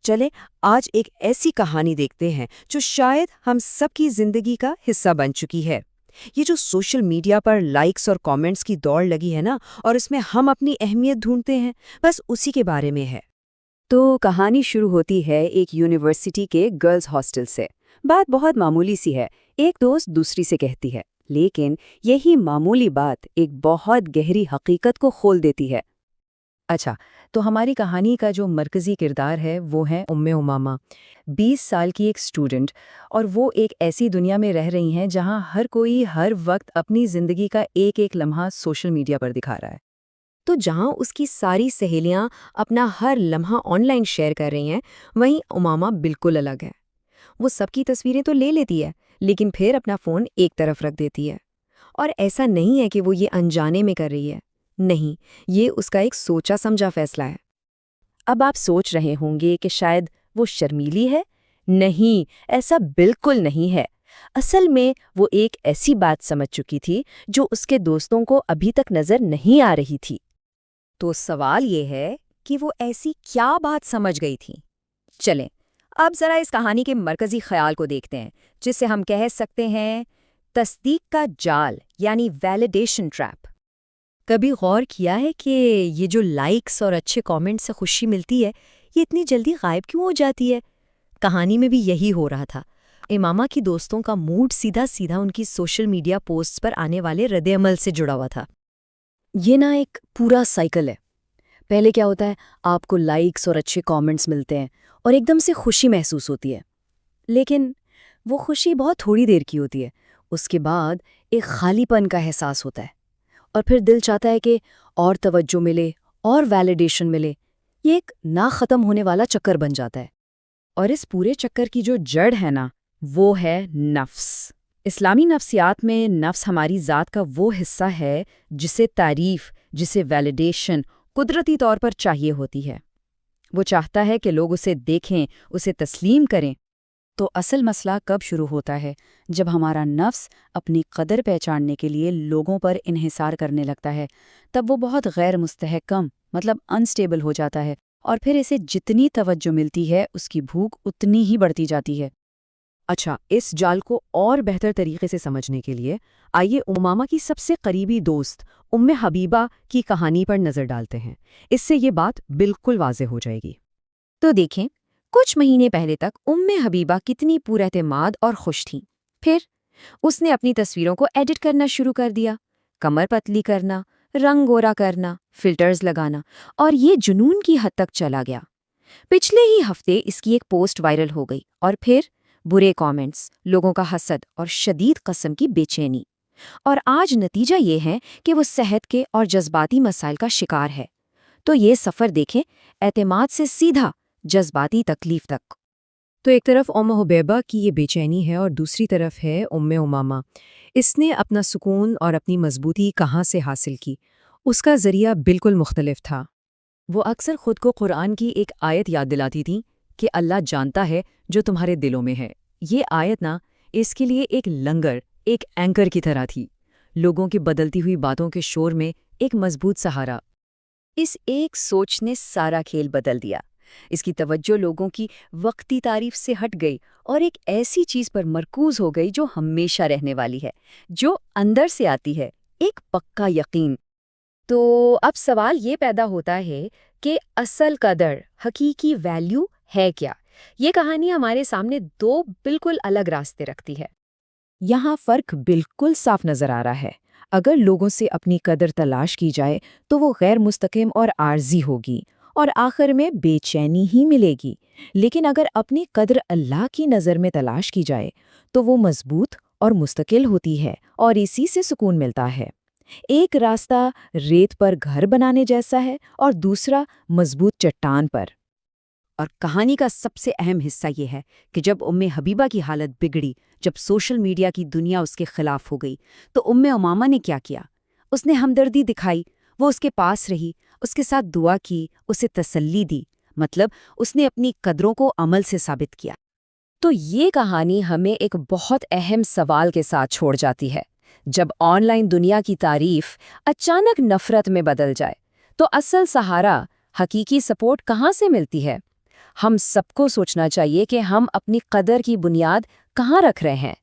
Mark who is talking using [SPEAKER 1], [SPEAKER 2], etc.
[SPEAKER 1] چلے آج ایک ایسی کہانی دیکھتے ہیں جو شاید ہم سب کی زندگی کا حصہ بن چکی ہے۔ یہ جو سوشل میڈیا پر لائکس اور کامنٹس کی دوڑ لگی ہے نا، اور اس میں ہم اپنی اہمیت ڈھونڈتے ہیں، بس اسی کے بارے میں ہے۔
[SPEAKER 2] تو کہانی شروع ہوتی ہے ایک یونیورسٹی کے گرلز ہاسٹل سے۔ بات بہت معمولی سی ہے، ایک دوست دوسری سے کہتی ہے، لیکن یہی معمولی بات ایک بہت گہری حقیقت کو کھول دیتی ہے۔ اچھا، تو ہماری کہانی کا جو مرکزی کردار ہے وہ ہے امامہ، 20 سال کی ایک سٹوڈنٹ، اور وہ ایک ایسی دنیا میں رہ رہی ہیں جہاں ہر کوئی ہر وقت اپنی زندگی کا ایک ایک لمحہ سوشل میڈیا پر دکھا رہا ہے۔
[SPEAKER 1] تو جہاں اس کی ساری سہیلیاں اپنا ہر لمحہ آن لائن شیئر کر رہی ہیں، وہیں امامہ بالکل الگ ہے۔ وہ سب کی تصویریں تو لے لیتی ہے، لیکن پھر اپنا فون ایک طرف رکھ دیتی ہے۔ اور ایسا نہیں ہے کہ وہ یہ انجانے میں کر رہی ہے، نہیں، یہ اس کا ایک سوچا سمجھا فیصلہ ہے۔
[SPEAKER 2] اب آپ سوچ رہے ہوں گے کہ شاید وہ شرمیلی ہے؟ نہیں، ایسا بالکل نہیں ہے۔ اصل میں وہ ایک ایسی بات سمجھ چکی تھی جو اس کے دوستوں کو ابھی تک نظر نہیں آ رہی تھی۔
[SPEAKER 3] تو سوال یہ ہے کہ وہ ایسی کیا بات سمجھ گئی تھی؟ چلیں، اب ذرا اس کہانی کے مرکزی خیال کو دیکھتے ہیں، جس سے ہم کہہ سکتے ہیں تصدیق کا جال، یعنی ویلیڈیشن ٹریپ۔ کبھی غور کیا ہے کہ یہ جو لائکس اور اچھے کامنٹ سے خوشی ملتی ہے، یہ اتنی جلدی غائب کیوں ہو جاتی ہے؟ کہانی میں بھی یہی ہو رہا تھا۔ امامہ کی دوستوں کا موڈ سیدھا سیدھا ان کی سوشل میڈیا پوسٹس پر آنے والے رد عمل سے جڑا ہوا تھا۔
[SPEAKER 2] یہ نا ایک پورا سائیکل ہے۔ پہلے کیا ہوتا ہے، آپ کو لائکس اور اچھے کامنٹس ملتے ہیں اور ایک دم سے خوشی محسوس ہوتی ہے، لیکن وہ خوشی بہت تھوڑی دیر کی ہوتی ہے۔ اس کے بعد ایک خالی پن کا احساس ہوتا ہے، اور پھر دل چاہتا ہے کہ اور توجہ ملے اور ویلیڈیشن ملے۔ یہ ایک نہ ختم ہونے والا چکر بن جاتا ہے۔
[SPEAKER 3] اور اس پورے چکر کی جو جڑ ہے نا، وہ ہے نفس۔ اسلامی نفسیات میں نفس ہماری ذات کا وہ حصہ ہے جسے تعریف، جسے ویلیڈیشن قدرتی طور پر چاہیے ہوتی ہے۔ وہ چاہتا ہے کہ لوگ اسے دیکھیں، اسے تسلیم کریں۔
[SPEAKER 2] تو اصل مسئلہ کب شروع ہوتا ہے؟ جب ہمارا نفس اپنی قدر پہچاننے کے لیے لوگوں پر انحصار کرنے لگتا ہے، تب وہ بہت غیر مستحکم، مطلب انسٹیبل ہو جاتا ہے، اور پھر اسے جتنی توجہ ملتی ہے اس کی بھوک اتنی ہی بڑھتی جاتی ہے۔
[SPEAKER 1] اچھا، اس جال کو اور بہتر طریقے سے سمجھنے کے لیے آئیے امامہ کی سب سے قریبی دوست حبیبہ کی کہانی پر نظر ڈالتے ہیں۔ اس سے یہ بات بالکل واضح ہو جائے گی۔
[SPEAKER 3] تو دیکھیں، کچھ مہینے پہلے تک حبیبہ کتنی پر اعتماد اور خوش تھیں۔ پھر اس نے اپنی تصویروں کو ایڈٹ کرنا شروع کر دیا، کمر پتلی کرنا، رنگ گورا کرنا، فلٹرز لگانا، اور یہ جنون کی حد تک چلا گیا۔ پچھلے ہی ہفتے اس کی ایک پوسٹ وائرل ہو گئی، اور پھر برے کامنٹس، لوگوں کا حسد اور شدید قسم کی بے چینی۔ اور آج نتیجہ یہ ہے کہ وہ صحت کے اور جذباتی مسائل کا شکار ہے۔ تو یہ سفر دیکھیں، اعتماد سے سیدھا جذباتی تکلیف تک۔
[SPEAKER 1] تو ایک طرف حبیبہ کی یہ بے چینی ہے اور دوسری طرف ہے امامہ۔ اس نے اپنا سکون اور اپنی مضبوطی کہاں سے حاصل کی؟ اس کا ذریعہ بالکل مختلف تھا۔
[SPEAKER 3] وہ اکثر خود کو قرآن کی ایک آیت یاد دلاتی تھی کہ اللہ جانتا ہے جو تمہارے دلوں میں ہے۔ یہ آیت نا اس کے لیے ایک لنگر، ایک اینکر کی طرح تھی، لوگوں کی بدلتی ہوئی باتوں کے شور میں ایک مضبوط سہارا۔ اس ایک سوچ نے سارا کھیل بدل دیا۔ اس کی توجہ لوگوں کی وقتی تعریف سے ہٹ گئی اور ایک ایسی چیز پر مرکوز ہو گئی جو ہمیشہ رہنے والی ہے، جو اندر سے آتی ہے، ایک پکا یقین۔ تو اب سوال یہ پیدا ہوتا ہے کہ اصل قدر، حقیقی ویلیو ہے کیا؟ یہ کہانی ہمارے سامنے دو بالکل الگ راستے رکھتی ہے۔
[SPEAKER 1] یہاں فرق بالکل صاف نظر آ رہا ہے۔ اگر لوگوں سے اپنی قدر تلاش کی جائے تو وہ غیر مستقیم اور عارضی ہوگی، اور آخر میں بے چینی ہی ملے گی۔ لیکن اگر اپنی قدر اللہ کی نظر میں تلاش کی جائے تو وہ مضبوط اور مستقل ہوتی ہے، اور اسی سے سکون ملتا ہے۔ ایک راستہ ریت پر گھر بنانے جیسا ہے اور دوسرا مضبوط چٹان پر۔
[SPEAKER 3] اور کہانی کا سب سے اہم حصہ یہ ہے کہ جب حبیبہ کی حالت بگڑی، جب سوشل میڈیا کی دنیا اس کے خلاف ہو گئی، تو امامہ نے کیا کیا؟ اس نے ہمدردی دکھائی، وہ اس کے پاس رہی، اس کے ساتھ دعا کی، اسے تسلی دی، مطلب اس نے اپنی قدروں کو عمل سے ثابت کیا۔ تو یہ کہانی ہمیں ایک بہت اہم سوال کے ساتھ چھوڑ جاتی ہے۔ جب آن لائن دنیا کی تعریف اچانک نفرت میں بدل جائے تو اصل سہارا، حقیقی سپورٹ کہاں سے ملتی ہے؟
[SPEAKER 2] ہم سب کو سوچنا چاہیے کہ ہم اپنی قدر کی بنیاد کہاں رکھ رہے ہیں۔